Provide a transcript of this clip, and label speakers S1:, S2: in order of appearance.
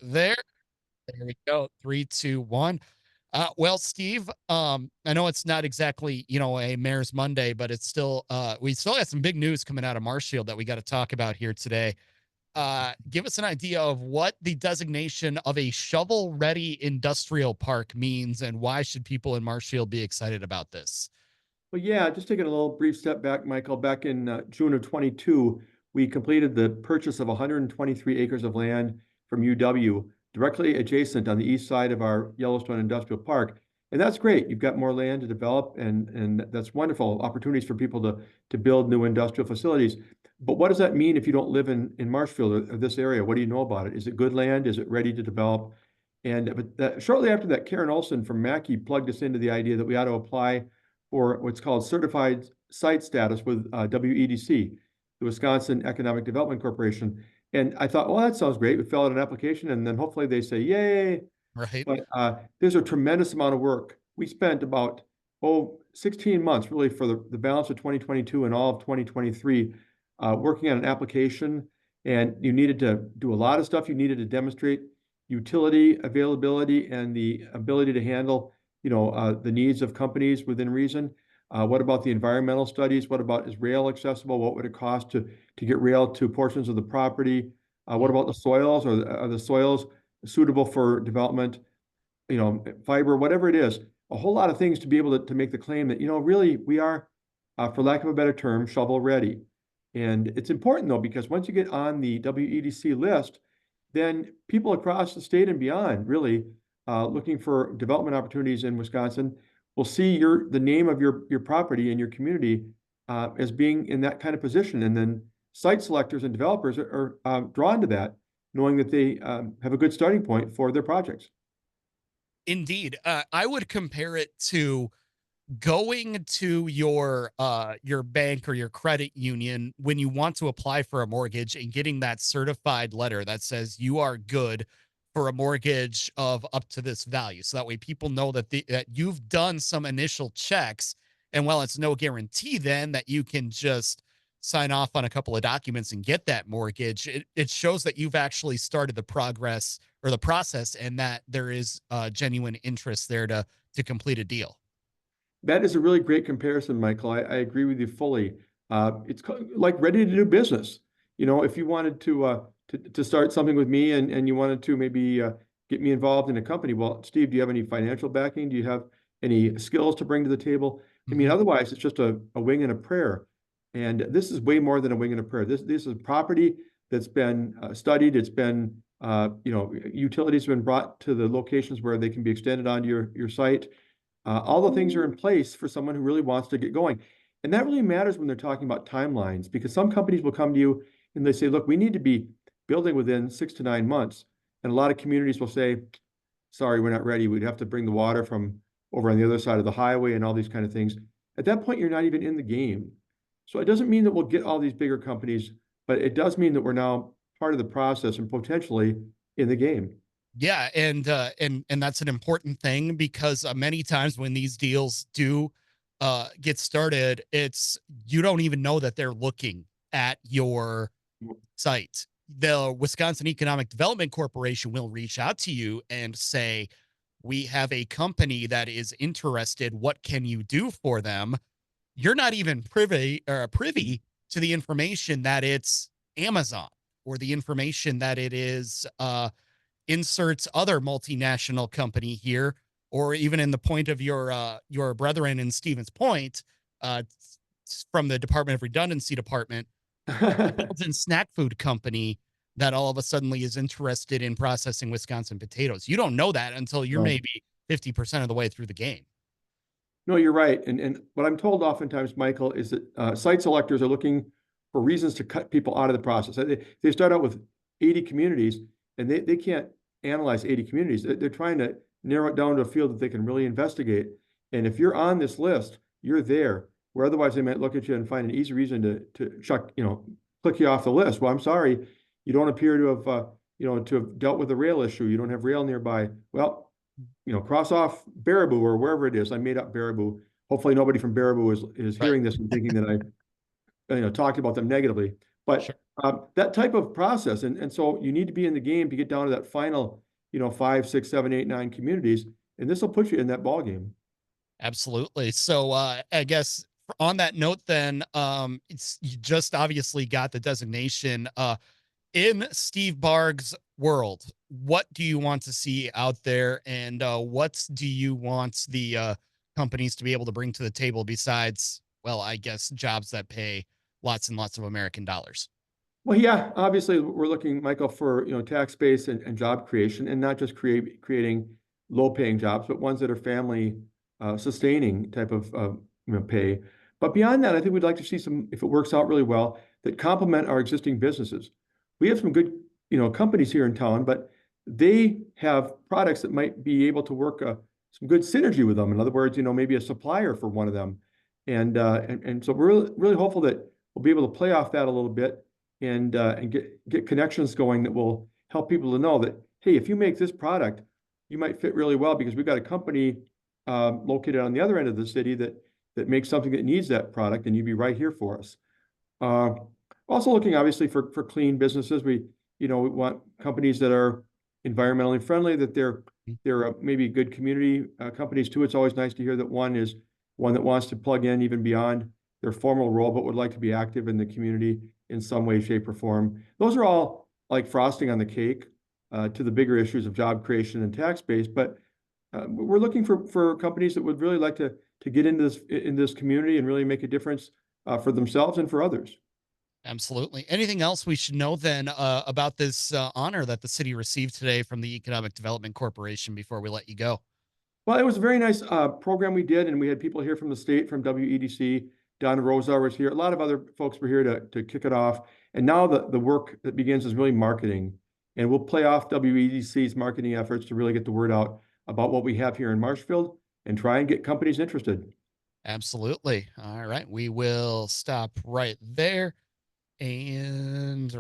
S1: There, there we go. Three, two, one. Well, Steve, I know it's not exactly, a Mayor's Monday, but it's still, we still got some big news coming out of Marshfield that we got to talk about here today. Give us an idea of what the designation of a shovel-ready industrial park means, and why should people in Marshfield be excited about this?
S2: Well, yeah, just taking a little brief step back, Michael. Back in June of 22, we completed the purchase of 123 acres of land from UW directly adjacent on the east side of our Yellowstone Industrial Park. And that's great. You've got more land to develop, and that's wonderful opportunities for people to build new industrial facilities. But what does that mean if you don't live in Marshfield or this area? What do you know about it? Is it good land? Is it ready to develop? Shortly after that, Karen Olson from Mackey plugged us into the idea that we ought to apply for what's called certified site status with WEDC, the Wisconsin Economic Development Corporation. And I thought, well, that sounds great. We fill out an application and then hopefully they say, yay.
S1: Right.
S2: But there's a tremendous amount of work. We spent about, 16 months really for the balance of 2022 and all of 2023 working on an application. And you needed to do a lot of stuff. You needed to demonstrate utility, availability, and the ability to handle the needs of companies within reason. What about the environmental studies? What about, is rail accessible? What would it cost to get rail to portions of the property? What about the soils? Are the soils suitable for development? Fiber, whatever it is, a whole lot of things to be able to make the claim that, really we are, for lack of a better term, shovel ready. And it's important though, because once you get on the WEDC list, then people across the state and beyond really looking for development opportunities in Wisconsin will see the name of your property and your community as being in that kind of position. And then site selectors and developers are drawn to that, knowing that they have a good starting point for their projects.
S1: Indeed. I would compare it to going to your bank or your credit union when you want to apply for a mortgage and getting that certified letter that says you are good for a mortgage of up to this value. So that way people know that you've done some initial checks. And while it's no guarantee then that you can just sign off on a couple of documents and get that mortgage, it shows that you've actually started the progress or the process, and that there is genuine interest there to complete a deal.
S2: That is a really great comparison, Michael. I agree with you fully. It's like ready to do business. If you wanted to start something with me and you wanted to maybe get me involved in a company, well, Steve, do you have any financial backing? Do you have any skills to bring to the table? I mean, otherwise, it's just a wing and a prayer. And this is way more than a wing and a prayer. This is property that's been studied. It's been, utilities have been brought to the locations where they can be extended onto your site. All the things are in place for someone who really wants to get going. And that really matters when they're talking about timelines, because some companies will come to you and they say, look, we need to be building within 6 to 9 months. And a lot of communities will say, sorry, we're not ready. We'd have to bring the water from over on the other side of the highway and all these kind of things. At that point, you're not even in the game. So it doesn't mean that we'll get all these bigger companies, but it does mean that we're now part of the process and potentially in the game.
S1: Yeah, and that's an important thing because many times when these deals do get started, it's you don't even know that they're looking at your site. The Wisconsin Economic Development Corporation will reach out to you and say, "We have a company that is interested. What can you do for them?" You're not even privy to the information that it's Amazon, or the information that it is inserts other multinational company here, or even in the point of your brethren in Stevens Point, uh, from the Department of Redundancy Department, Belgian snack food company that all of a sudden is interested in processing Wisconsin potatoes. You don't know that until you're
S2: No.
S1: maybe 50% of the way through the game.
S2: No, you're right. And what I'm told oftentimes, Michael, is that site selectors are looking for reasons to cut people out of the process. They start out with 80 communities and they can't analyze 80 communities. They're trying to narrow it down to a field that they can really investigate. And if you're on this list, you're there, where otherwise they might look at you and find an easy reason to chuck, click you off the list. Well, I'm sorry, you don't appear to have, to have dealt with a rail issue. You don't have rail nearby. Well, cross off Baraboo or wherever it is. I made up Baraboo. Hopefully nobody from Baraboo is
S1: Right.
S2: hearing this and thinking that I talked about them negatively. But
S1: Sure.
S2: That type of process. And so you need to be in the game to get down to that final, 5, 6, 7, 8, 9 communities. And this will put you in that ball game.
S1: Absolutely. So I guess on that note, then it's you just obviously got the designation. In Steve Barg's world, what do you want to see out there, and what do you want the companies to be able to bring to the table besides, well, I guess jobs that pay lots and lots of American dollars?
S2: Well, yeah, obviously we're looking, Michael, for tax base and job creation, and not just creating low-paying jobs, but ones that are family sustaining type of pay. But beyond that, I think we'd like to see some, if it works out really well, that complement our existing businesses. We have some good, companies here in town, but they have products that might be able to work some good synergy with them. In other words, maybe a supplier for one of them, and so we're really hopeful that we'll be able to play off that a little bit and get connections going that will help people to know that, hey, if you make this product, you might fit really well because we've got a company located on the other end of the city that makes something that needs that product, and you'd be right here for us. Uh, Also looking obviously for clean businesses. We want companies that are environmentally friendly, that they're maybe good community companies too. It's always nice to hear that one that wants to plug in even beyond their formal role, but would like to be active in the community in some way, shape, or form. Those are all like frosting on the cake to the bigger issues of job creation and tax base. But we're looking for companies that would really like to get into this community and really make a difference for themselves and for others.
S1: Absolutely. Anything else we should know then about this honor that the city received today from the Economic Development Corporation before we let you go?
S2: Well, it was a very nice program we did, and we had people here from the state, from WEDC. Don Rosa was here. A lot of other folks were here to kick it off. And now the work that begins is really marketing. And we'll play off WEDC's marketing efforts to really get the word out about what we have here in Marshfield and try and get companies interested.
S1: Absolutely. All right. We will stop right there. And